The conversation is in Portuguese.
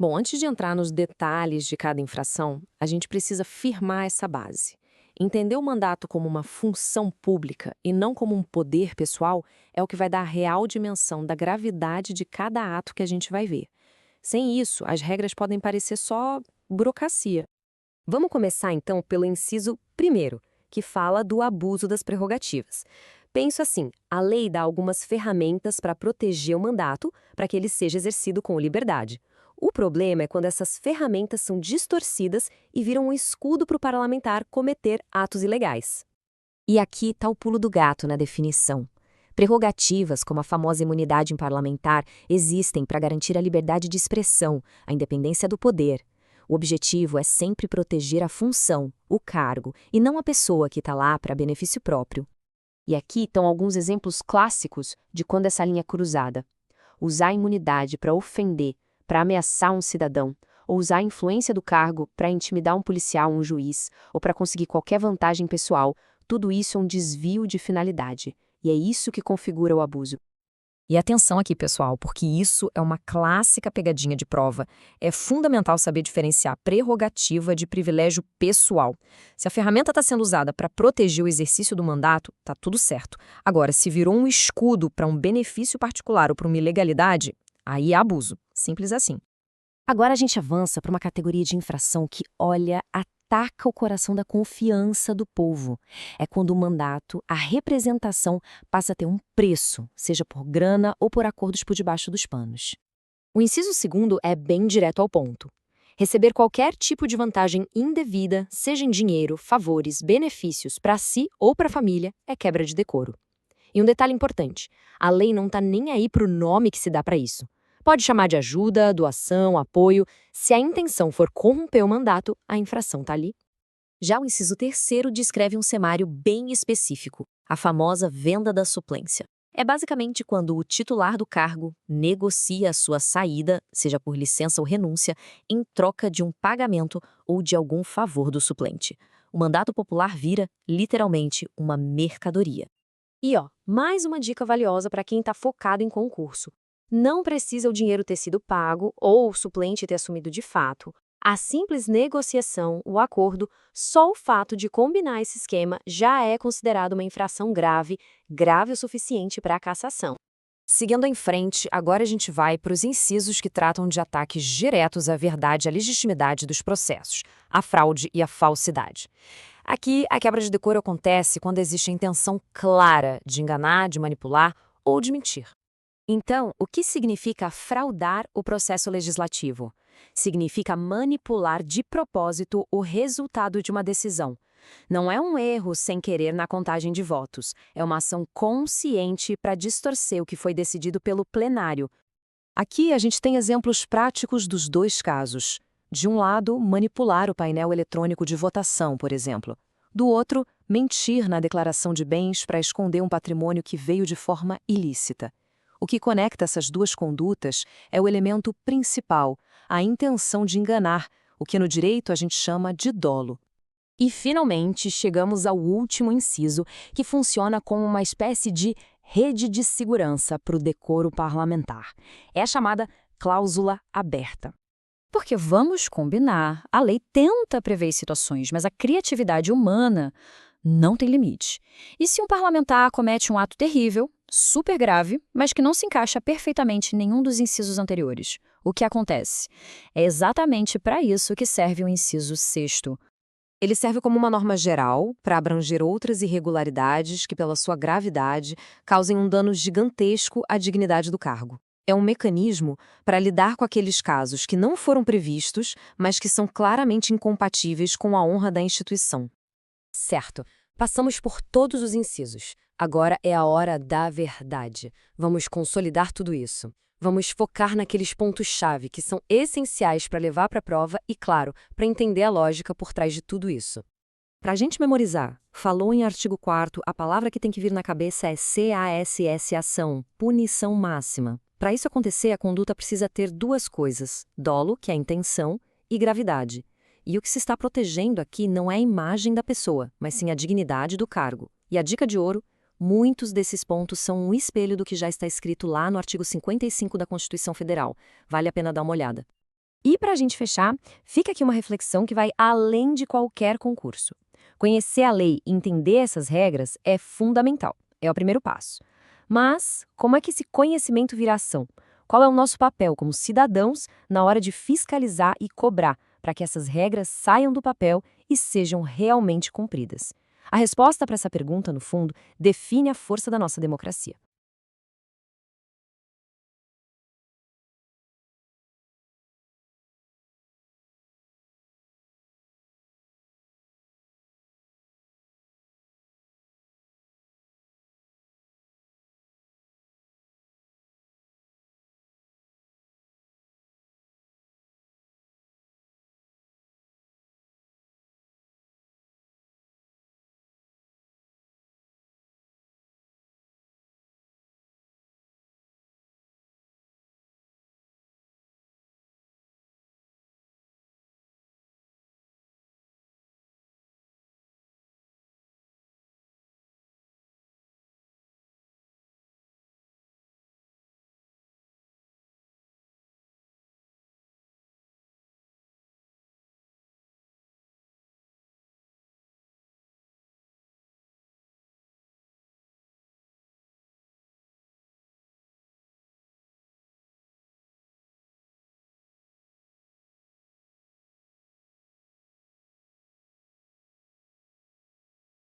Bom, antes de entrar nos detalhes de cada infração, a gente precisa firmar essa base. Entender o mandato como uma função pública e não como um poder pessoal é o que vai dar a real dimensão da gravidade de cada ato que a gente vai ver. Sem isso, as regras podem parecer só burocracia. Vamos começar então pelo inciso primeiro, que fala do abuso das prerrogativas. Penso assim, a lei dá algumas ferramentas para proteger o mandato, para que ele seja exercido com liberdade. O problema é quando essas ferramentas são distorcidas e viram um escudo para o parlamentar cometer atos ilegais. E aqui está o pulo do gato na definição. Prerrogativas, como a famosa imunidade parlamentar, existem para garantir a liberdade de expressão, a independência do poder. O objetivo é sempre proteger a função, o cargo, e não a pessoa que está lá para benefício próprio. E aqui estão alguns exemplos clássicos de quando essa linha é cruzada. Usar a imunidade para ofender, para ameaçar um cidadão, ou usar a influência do cargo para intimidar um policial, um juiz, ou para conseguir qualquer vantagem pessoal, tudo isso é um desvio de finalidade. E é isso que configura o abuso. E atenção aqui, pessoal, porque isso é uma clássica pegadinha de prova. É fundamental saber diferenciar prerrogativa de privilégio pessoal. Se a ferramenta está sendo usada para proteger o exercício do mandato, tá tudo certo. Agora, se virou um escudo para um benefício particular ou para uma ilegalidade, aí é abuso. Simples assim. Agora a gente avança para uma categoria de infração que, olha, ataca o coração da confiança do povo. É quando o mandato, a representação, passa a ter um preço, seja por grana ou por acordos por debaixo dos panos. O inciso segundo é bem direto ao ponto. Receber qualquer tipo de vantagem indevida, seja em dinheiro, favores, benefícios para si ou para a família, é quebra de decoro. E um detalhe importante, a lei não está nem aí para o nome que se dá para isso. Pode chamar de ajuda, doação, apoio. Se a intenção for corromper o mandato, a infração está ali. Já o inciso terceiro descreve um cenário bem específico, a famosa venda da suplência. É basicamente quando o titular do cargo negocia a sua saída, seja por licença ou renúncia, em troca de um pagamento ou de algum favor do suplente. O mandato popular vira, literalmente, uma mercadoria. E mais uma dica valiosa para quem está focado em concurso. Não precisa o dinheiro ter sido pago ou o suplente ter assumido de fato. A simples negociação, o acordo, só o fato de combinar esse esquema já é considerado uma infração grave, grave o suficiente para a cassação. Seguindo em frente, agora a gente vai para os incisos que tratam de ataques diretos à verdade e à legitimidade dos processos, a fraude e a falsidade. Aqui, a quebra de decoro acontece quando existe a intenção clara de enganar, de manipular ou de mentir. Então, o que significa fraudar o processo legislativo? Significa manipular de propósito o resultado de uma decisão. Não é um erro sem querer na contagem de votos, é uma ação consciente para distorcer o que foi decidido pelo plenário. Aqui a gente tem exemplos práticos dos dois casos. De um lado, manipular o painel eletrônico de votação, por exemplo. Do outro, mentir na declaração de bens para esconder um patrimônio que veio de forma ilícita. O que conecta essas duas condutas é o elemento principal, a intenção de enganar, o que no direito a gente chama de dolo. E, finalmente, chegamos ao último inciso, que funciona como uma espécie de rede de segurança para o decoro parlamentar. É a chamada cláusula aberta. Porque vamos combinar, a lei tenta prever situações, mas a criatividade humana não tem limite. E se um parlamentar comete um ato terrível, super grave, mas que não se encaixa perfeitamente em nenhum dos incisos anteriores, o que acontece? É exatamente para isso que serve o inciso sexto. Ele serve como uma norma geral para abranger outras irregularidades que, pela sua gravidade, causem um dano gigantesco à dignidade do cargo. É um mecanismo para lidar com aqueles casos que não foram previstos, mas que são claramente incompatíveis com a honra da instituição. Certo, passamos por todos os incisos. Agora é a hora da verdade. Vamos consolidar tudo isso. Vamos focar naqueles pontos-chave que são essenciais para levar para a prova e, claro, para entender a lógica por trás de tudo isso. Para a gente memorizar, falou em artigo 4º, a palavra que tem que vir na cabeça é CASS, ação, punição máxima. Para isso acontecer, a conduta precisa ter duas coisas, dolo, que é a intenção, e gravidade. E o que se está protegendo aqui não é a imagem da pessoa, mas sim a dignidade do cargo. E a dica de ouro, muitos desses pontos são um espelho do que já está escrito lá no artigo 55 da Constituição Federal. Vale a pena dar uma olhada. E para a gente fechar, fica aqui uma reflexão que vai além de qualquer concurso. Conhecer a lei e entender essas regras é fundamental, é o primeiro passo. Mas como é que esse conhecimento vira ação? Qual é o nosso papel como cidadãos na hora de fiscalizar e cobrar para que essas regras saiam do papel e sejam realmente cumpridas? A resposta para essa pergunta, no fundo, define a força da nossa democracia.